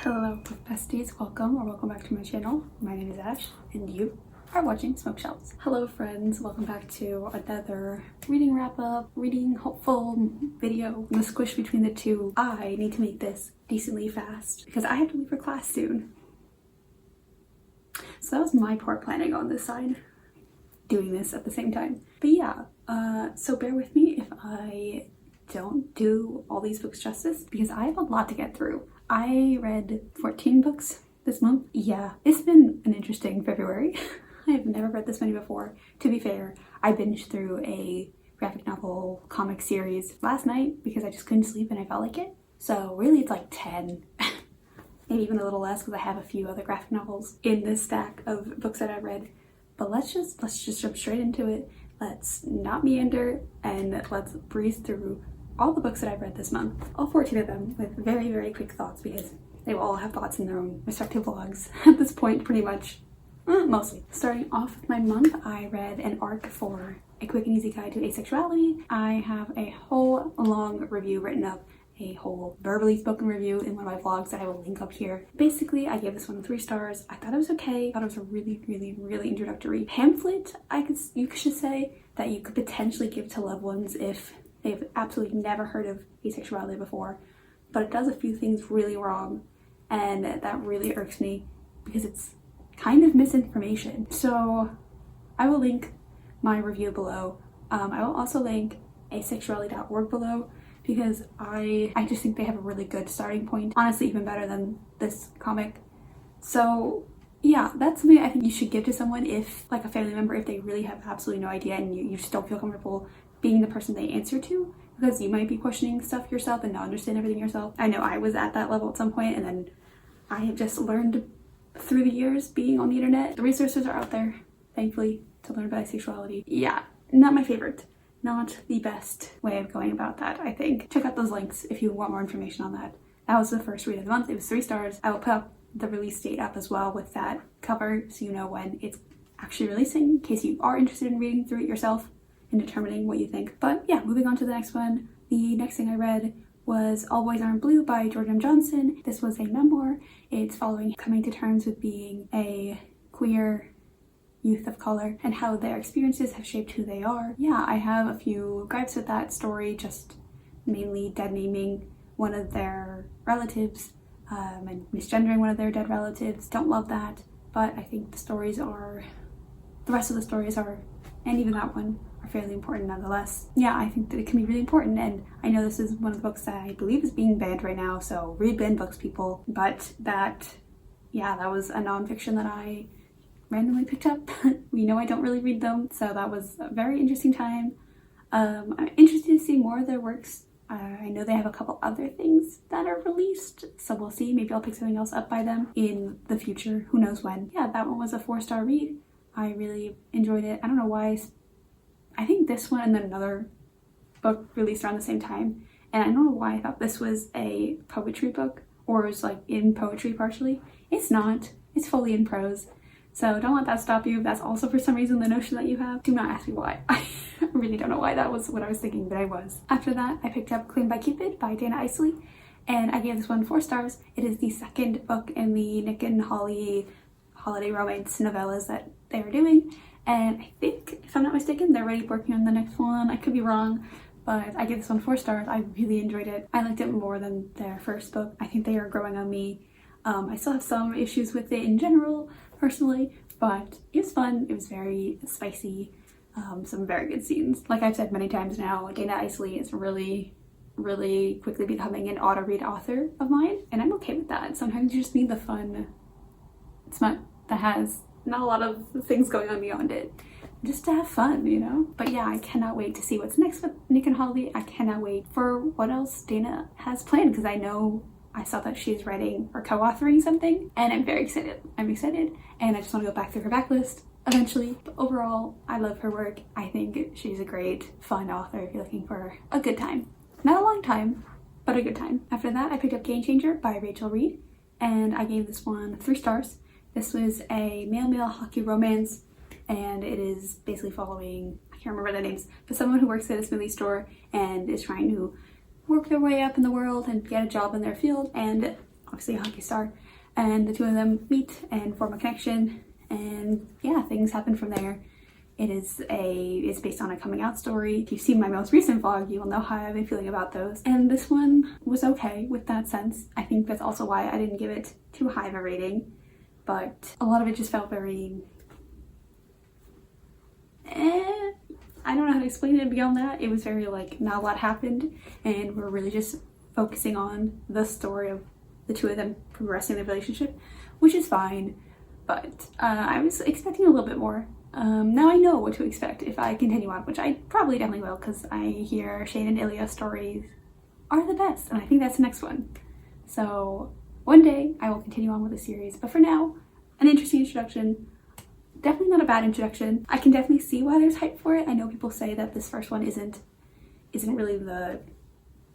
Hello besties, welcome or welcome back to my channel. My name is Ash and you are watching Smokedshelves. Hello friends, welcome back to another reading wrap up, reading hopeful video. The squish between the two. I need to make this decently fast because I have to leave for class soon. So that was my poor planning on this side, doing this at the same time. But yeah, so bear with me if I don't do all these books justice because I have a lot to get through. I read 14 books this month. Yeah, it's been an interesting February. I've never read this many before. To be fair, I binged through a graphic novel comic series last night because I just couldn't sleep and I felt like it. So really it's like 10, maybe even a little less because I have a few other graphic novels in this stack of books that I read. But let's just jump straight into it. Let's not meander and let's breeze through all the books that I've read this month, all 14 of them, with very, very quick thoughts because they will all have thoughts in their own respective vlogs at this point, pretty much, mostly. Starting off with my month, I read an arc for A Quick and Easy Guide to Asexuality. I have a whole long review written up, a whole verbally spoken review in one of my vlogs that I will link up here. Basically, I gave this one 3 stars. I thought it was okay. I thought it was a really, really, really introductory pamphlet, you should say, that you could potentially give to loved ones if they've absolutely never heard of asexuality before, but it does a few things really wrong, and that really irks me because it's kind of misinformation. So I will link my review below. I will also link asexuality.org below because I just think they have a really good starting point, honestly even better than this comic. So yeah, that's something I think you should give to someone, if like a family member, if they really have absolutely no idea and you just don't feel comfortable being the person they answer to, because you might be questioning stuff yourself and not understand everything yourself. I know I was at that level at some point, and then I have just learned through the years being on the internet. The resources are out there, thankfully, to learn about asexuality. Yeah, not my favorite. Not the best way of going about that, I think. Check out those links if you want more information on that. That was the first read of the month. It was 3 stars. I will put up the release date up as well with that cover so you know when it's actually releasing, in case you are interested in reading through it yourself and determining what you think. But yeah, moving on to the next one. The next thing I read was All Boys Aren't Blue by George M. Johnson. This was a memoir. It's following coming to terms with being a queer youth of color and how their experiences have shaped who they are. Yeah, I have a few gripes with that story, just mainly dead naming one of their relatives and misgendering one of their dead relatives. Don't love that, but I think the rest of the stories are, and even that one, are fairly important nonetheless. Yeah, I think that it can be really important, and I know this is one of the books that I believe is being banned right now, so read banned books, people. But that was a nonfiction that I randomly picked up. We know I don't really read them, so that was a very interesting time. I'm interested to see more of their works. I know they have a couple other things that are released, so we'll see. Maybe I'll pick something else up by them in the future, who knows when. Yeah, that one was a 4-star read. I really enjoyed it. I don't know why. I think this one and then another book released around the same time, and I don't know why I thought this was a poetry book, or it was like in poetry partially. It's not. It's fully in prose. So don't let that stop you. That's also for some reason the notion that you have. Do not ask me why. I really don't know why that was what I was thinking, but I was. After that, I picked up Claimed by Cupid by Dana Isley, and I gave this one 4 stars. It is the second book in the Nick and Holly holiday romance novellas that they are doing, and I think, if I'm not mistaken, they're already working on the next one. I could be wrong, but I give this one 4 stars. I really enjoyed it. I liked it more than their first book. I think they are growing on me. I still have some issues with it in general, personally, but it was fun. It was very spicy. Some very good scenes. Like I've said many times now, Dana Isley is really, really quickly becoming an auto-read author of mine, and I'm okay with that. Sometimes you just need the fun smut that has not a lot of things going on beyond it, just to have fun, you know? But yeah, I cannot wait to see what's next with Nick and Holly. I cannot wait for what else Dana has planned, because I saw that she's writing or co-authoring something, and I'm very excited. I'm excited, and I just want to go back through her backlist eventually. But overall, I love her work. I think she's a great, fun author if you're looking for a good time. Not a long time, but a good time. After that, I picked up Game Changer by Rachel Reed, and I gave this one 3 stars. This was a male-male hockey romance, and it is basically following, I can't remember the names, but someone who works at a smoothie store and is trying to work their way up in the world and get a job in their field, and obviously a hockey star, and the two of them meet and form a connection, and yeah, things happen from there. It's based on a coming out story. If you've seen my most recent vlog, you will know how I've been feeling about those. And this one was okay with that sense. I think that's also why I didn't give it too high of a rating, but a lot of it just felt very I don't know how to explain it beyond that. It was very like, not a lot happened, and we're really just focusing on the story of the two of them progressing their relationship, which is fine, but I was expecting a little bit more. Now I know what to expect if I continue on, which I probably definitely will, because I hear Shane and Ilya stories are the best, and I think that's the next one. So one day I will continue on with the series, but for now, an interesting introduction. Definitely not a bad introduction. I can definitely see why there's hype for it. I know people say that this first one isn't really the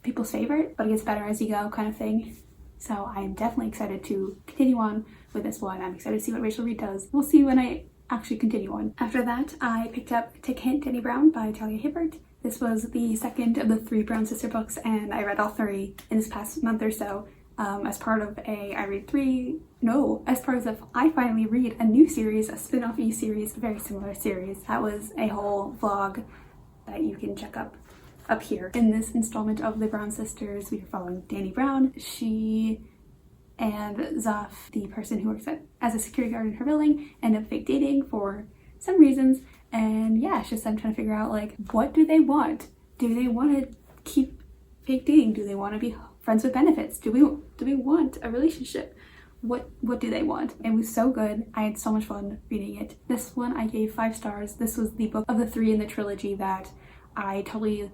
people's favorite, but it gets better as you go kind of thing. So I'm definitely excited to continue on with this one. I'm excited to see what Rachel Reed does. We'll see when I actually continue on. After that, I picked up Take Hint, Danny Brown by Talia Hibbert. This was the second of the 3 Brown sister books, and I read all 3 in this past month or so. As part of I finally read a new series, a spin-off series, a very similar series. That was a whole vlog that you can check up here. In this installment of the Brown sisters, we are following Danny Brown. She and Zaf, the person who works as a security guard in her building, end up fake dating for some reasons, and yeah, it's just them trying to figure out, like, what do they want? Do they want to keep fake dating? Do they want to be friends with benefits? Do we want a relationship? What do they want? It was so good. I had so much fun reading it. This one I gave 5 stars. This was the book of the 3 in the trilogy that I totally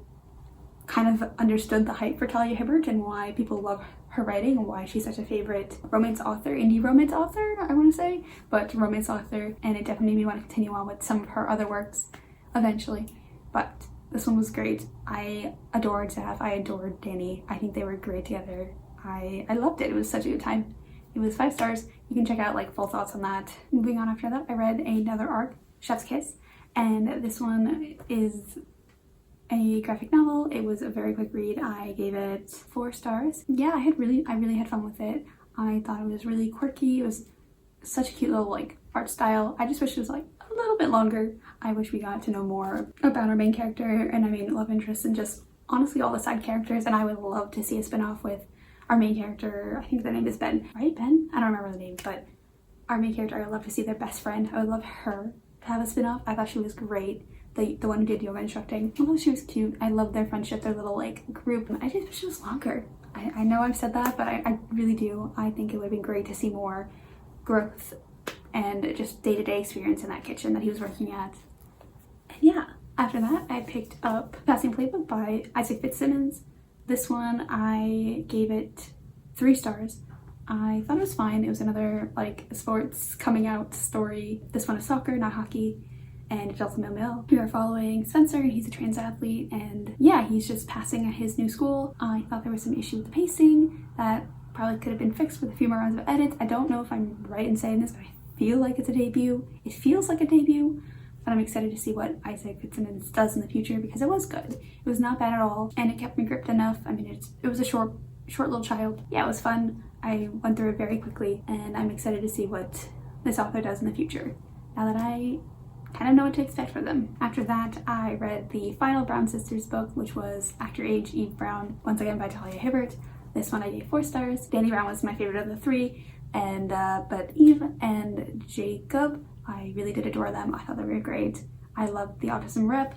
kind of understood the hype for Talia Hibbert and why people love her writing and why she's such a favorite romance author, indie romance author, I want to say, but romance author, and it definitely made me want to continue on with some of her other works eventually. But this one was great. I adored Zaf. I adored Danny. I think they were great together. I loved it. It was such a good time. It was 5 stars. You can check out like full thoughts on that. Moving on after that, I read another arc, Chef's Kiss, and this one is a graphic novel. It was a very quick read. I gave it 4 stars. Yeah, I really had fun with it. I thought it was really quirky. It was such a cute little like art style. I just wish it was like a little bit longer. I wish we got to know more about our main character, and I mean love interest, and just honestly all the side characters, and I would love to see a spin-off with our main character. I think the name is Ben, right? Ben? I don't remember the name, but our main character, I would love to see their best friend. I would love her to have a spin-off. I thought she was great. The one who did yoga instructing. Although she was cute. I loved their friendship, their little like group. I just wish it was longer. I know I've said that, but I really do. I think it would have been great to see more growth and just day-to-day experience in that kitchen that he was working at. And yeah, after that I picked up Passing Playbook by Isaac Fitzsimmons. This one I gave it 3 stars. I thought it was fine. It was another like sports coming out story. This one is soccer, not hockey. And it's also Mill. We are following Spencer, and he's a trans athlete, and yeah, he's just passing at his new school. I thought there was some issue with the pacing that probably could have been fixed with a few more rounds of edits. I don't know if I'm right in saying this, but I feel like it's a debut. It feels like a debut, but I'm excited to see what Isaac Fitzsimmons does in the future, because it was good. It was not bad at all, and it kept me gripped enough. I mean, it was a short little child. Yeah, it was fun. I went through it very quickly, and I'm excited to see what this author does in the future, now that I kind of know what to expect from them. After that, I read the final Brown Sisters book, which was Actor Age Eve Brown, once again by Talia Hibbert. This one I gave 4 stars. Danny Brown was my favorite of the 3, and but Eve and Jacob, I really did adore them. I thought they were great. I loved the autism rep.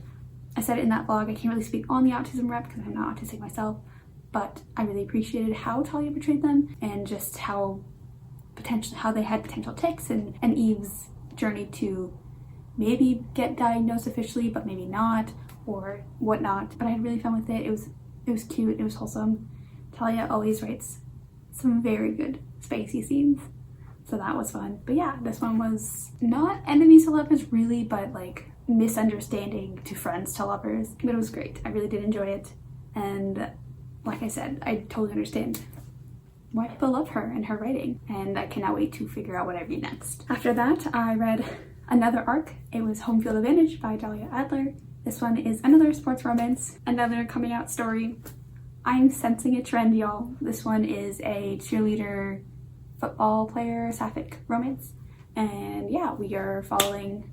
I said it in that vlog, I can't really speak on the autism rep because I'm not autistic myself, but I really appreciated how Talia portrayed them, and just how they had potential tics, and Eve's journey to maybe get diagnosed officially, but maybe not, or whatnot. But I had really fun with it. It was cute, it was wholesome. Talia always writes some very good spicy scenes, so that was fun. But yeah, this one was not enemies to lovers really, but like misunderstanding to friends to lovers. But it was great. I really did enjoy it, and like I said, I totally understand why people love her and her writing, and I cannot wait to figure out what I read next. After that, I read another arc. It was Home Field Advantage by Dahlia Adler. This one is another sports romance, another coming out story. I'm sensing a trend, y'all. This one is a cheerleader football player sapphic romance. And yeah, we are following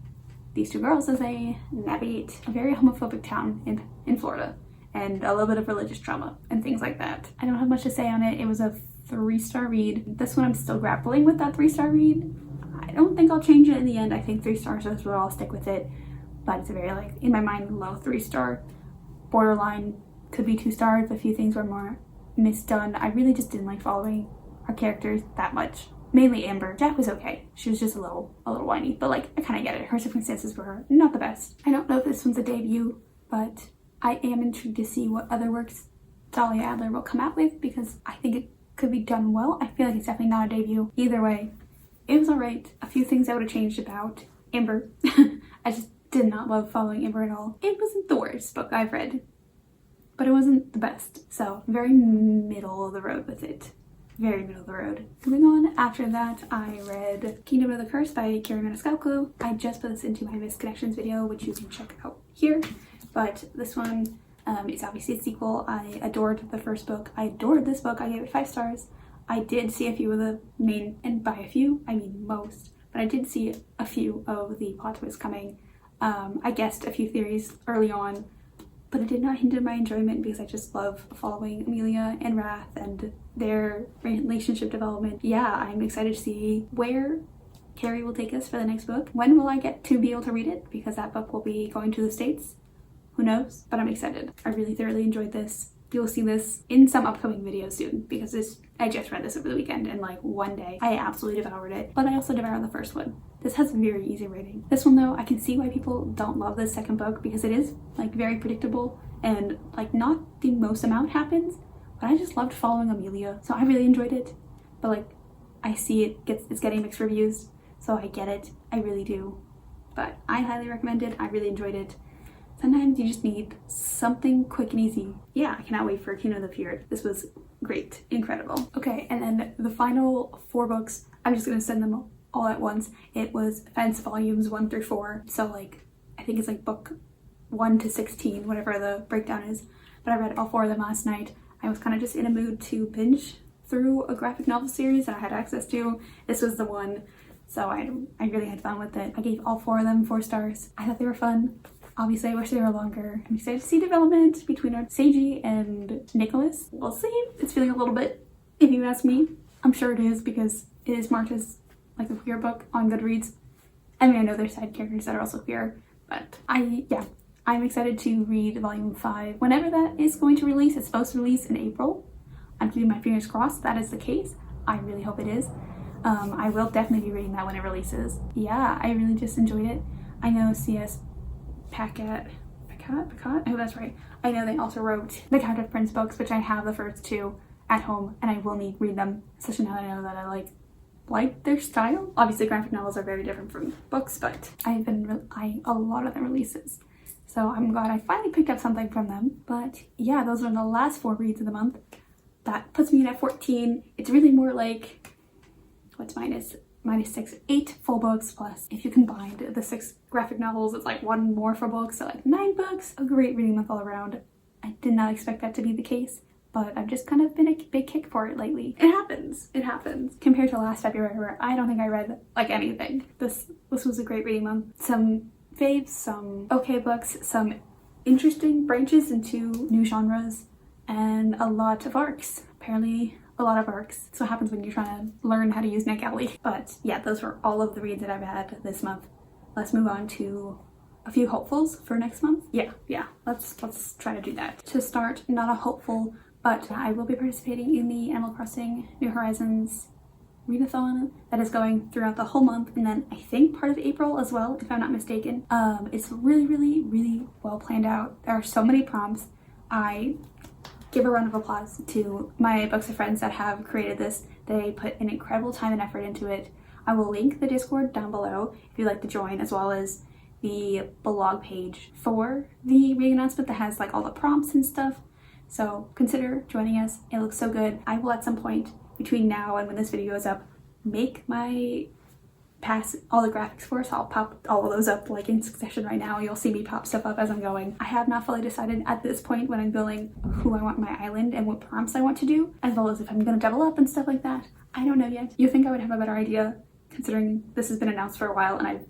these two girls as they navigate a very homophobic town in Florida, and a little bit of religious trauma and things like that. I don't have much to say on it. It was a 3-star read. This one I'm still grappling with that 3-star read. I don't think I'll change it in the end. I think 3 stars is where I'll stick with it, but it's a very, like, in my mind, low 3-star. Borderline could be 2 stars. A few things were more misdone. I really just didn't like following our characters that much. Mainly Amber. Jack was okay. She was just a little whiny, but like, I kind of get it. Her circumstances were not the best. I don't know if this one's a debut, but I am intrigued to see what other works Dahlia Adler will come out with, because I think it could be done well. I feel like it's definitely not a debut. Either way, it was alright. A few things I would have changed about Amber. I just did not love following Amber at all. It wasn't the worst book I've read, but it wasn't the best. So very middle of the road with it. Very middle of the road. Moving on, after that I read Kingdom of the Curse by Carrie Maniscalco. I just put this into my Missed Connections video, which you can check out here. But this one is obviously a sequel. I adored the first book. I adored this book. I gave it 5 stars. I did see a few of the main, and by a few, I mean most, but I did see a few of the plot twists coming. I guessed a few theories early on, but it did not hinder my enjoyment because I just love following Amelia and Wrath and their relationship development. Yeah, I'm excited to see where Carrie will take us for the next book. When will I get to be able to read it? Because that book will be going to the States. Who knows? But I'm excited. I really thoroughly enjoyed this. You'll see this in some upcoming videos soon, because I just read this over the weekend in like one day. I absolutely devoured it, but I also devoured the first one. This has very easy rating. This one though, I can see why people don't love this second book, because it is like very predictable and like not the most amount happens, but I just loved following Amelia, so I really enjoyed it. But like, I see it's getting mixed reviews, so I get it. I really do. But I highly recommend it. I really enjoyed it. Sometimes you just need something quick and easy. Yeah, I cannot wait for Kingdom of the Fjord. This was great, incredible. Okay, and then the final 4 books, I'm just gonna send them all at once. It was Fence volumes 1 through 4. So like, I think it's like book 1 to 16, whatever the breakdown is. But I read all 4 of them last night. I was kind of just in a mood to binge through a graphic novel series that I had access to. This was the one, so I really had fun with it. I gave all 4 of them 4 stars. I thought they were fun. Obviously, I wish they were longer. I'm excited to see development between Seiji and Nicholas. We'll see. It's feeling a little bit, if you ask me. I'm sure it is, because it is marked as like a queer book on Goodreads. I mean, I know there's side characters that are also queer, but I'm excited to read volume 5 whenever that is going to release. It's supposed to release in April. I'm keeping my fingers crossed that is the case. I really hope it is. I will definitely be reading that when it releases. Yeah, I really just enjoyed it. I know C.S. Pacat, I hope that's right. I know they also wrote the Count of Prince books, which I have the first 2 at home, and I will need to read them, especially now that I know that I like their style. Obviously, graphic novels are very different from books, but I've been a lot of the releases, so I'm glad I finally picked up something from them. But yeah, those are the last 4 reads of the month. That puts me at 14. It's really more like, what's minus 6, 8 full books, plus if you combined the 6 graphic novels, it's like 1 more for books, so like 9 books. A great reading month all around. I did not expect that to be the case, but I've just kind of been a big kick for it lately. It happens. Compared to last February, where I don't think I read like anything. This was a great reading month. Some faves, some okay books, some interesting branches into new genres, and a lot of arcs. Apparently a lot of arcs. That's what happens when you're trying to learn how to use NetGalley. But yeah, those were all of the reads that I've had this month. Let's move on to a few hopefuls for next month. Yeah, let's try to do that. To start, not a hopeful, but I will be participating in the Animal Crossing New Horizons readathon that is going throughout the whole month, and then I think part of April as well, if I'm not mistaken. It's really well planned out. There are so many prompts. I give a round of applause to my Books of Friends that have created this. They put an incredible time and effort into it. I will link the Discord down below if you'd like to join, as well as the blog page for the reading announcement that has like all the prompts and stuff. So consider joining us. It looks so good. I will at some point between now and when this video is up make my pass all the graphics for, so I'll pop all of those up like in succession right now. You'll see me pop stuff up as I'm going. I have not fully decided at this point when I'm building who I want my island and what prompts I want to do, as well as if I'm gonna double up and stuff like that. I don't know yet. You think I would have a better idea considering this has been announced for a while and I've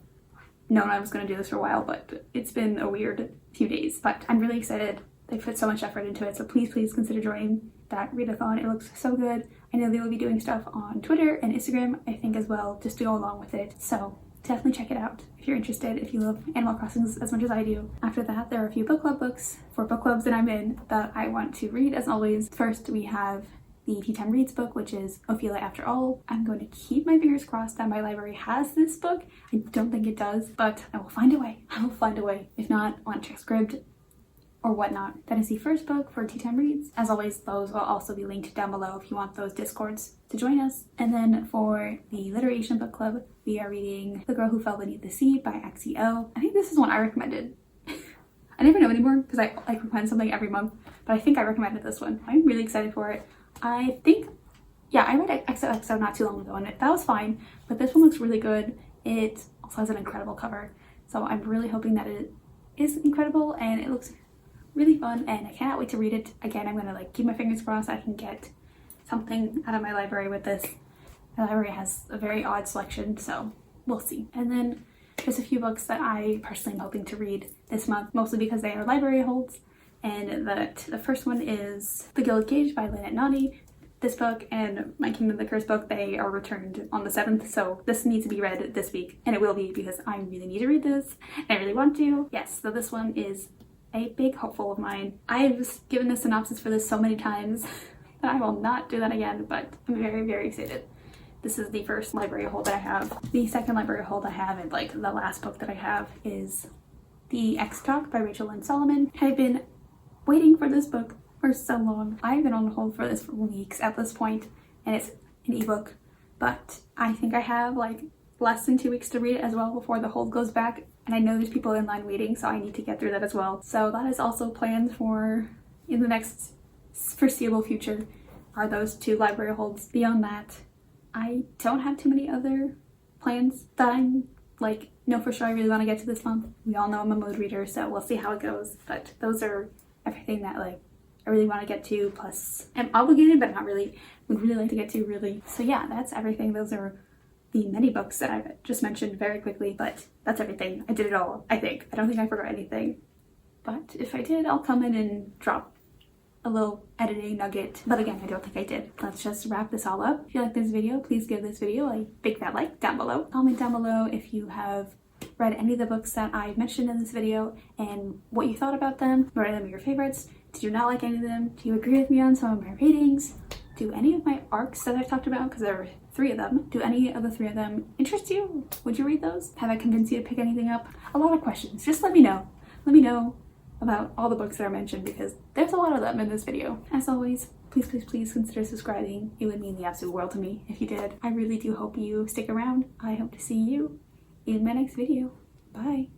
known I was gonna do this for a while, but it's been a weird few days. But I'm really excited. They put so much effort into it, so please consider joining that readathon. It looks so good. I know they will be doing stuff on Twitter and Instagram, I think, as well, just to go along with it. So definitely check it out if you're interested, if you love Animal Crossing as much as I do. After that, there are a few book club books for book clubs that I'm in that I want to read, as always. First, we have the Tea Time Reads book, which is Ophelia After All. I'm going to keep my fingers crossed that my library has this book. I don't think it does, but I will find a way. I will find a way. If not, on check script or whatnot. That is the first book for Tea Time Reads. As always, those will also be linked down below if you want those discords to join us. And then for the Literation book club, we are reading The Girl Who Fell Beneath the Sea by Axio. I think this is one I recommended. I never know anymore because I recommend something every month, but I think I recommended this one. I'm really excited for it. I think, yeah, I read XOXO not too long ago and that was fine, but this one looks really good. It also has an incredible cover, so I'm really hoping that it is incredible and it looks really fun, and I cannot wait to read it. Again, I'm gonna keep my fingers crossed I can get something out of my library with this. My library has a very odd selection, so we'll see. And then just a few books that I personally am hoping to read this month, mostly because they are library holds. And the first one is The Gilded Cage by Lynette Noddy. This book and My Kingdom the Curse book, they are returned on the 7th, so this needs to be read this week, and it will be because I really need to read this, and I really want to. Yes, so this one is a big hopeful of mine. I've given the synopsis for this so many times that I will not do that again, but I'm very excited. This is the first library hold that I have. The second library hold I have, and like the last book that I have, is The X Talk by Rachel Lynn Solomon. I've been waiting for this book for so long. I've been on hold for this for weeks at this point, and it's an ebook, but I think I have like less than 2 weeks to read it as well before the hold goes back. And I know there's people in line waiting, so I need to get through that as well. So that is also planned for in the next foreseeable future, are those 2 library holds. Beyond that, I don't have too many other plans that I'm like, know for sure I really want to get to this month. We all know I'm a mood reader, so we'll see how it goes. But those are everything that like I really want to get to, plus I'm obligated, but not really. Would really like to get to, really. So yeah, that's everything. Those are the many books that I've just mentioned very quickly, but that's everything. I did it all, I think. I don't think I forgot anything. But if I did, I'll come in and drop a little editing nugget. But again, I don't think I did. Let's just wrap this all up. If you like this video, please give this video a big fat like down below. Comment down below if you have read any of the books that I mentioned in this video and what you thought about them. Were any of them your favorites? Did you not like any of them? Do you agree with me on some of my ratings? Do any of my arcs that I've talked about, because there were 3 of them, do any of the 3 of them interest you? Would you read those? Have I convinced you to pick anything up? A lot of questions. Just let me know. Let me know about all the books that are mentioned, because there's a lot of them in this video. As always, please consider subscribing. It would mean the absolute world to me if you did. I really do hope you stick around. I hope to see you in my next video. Bye.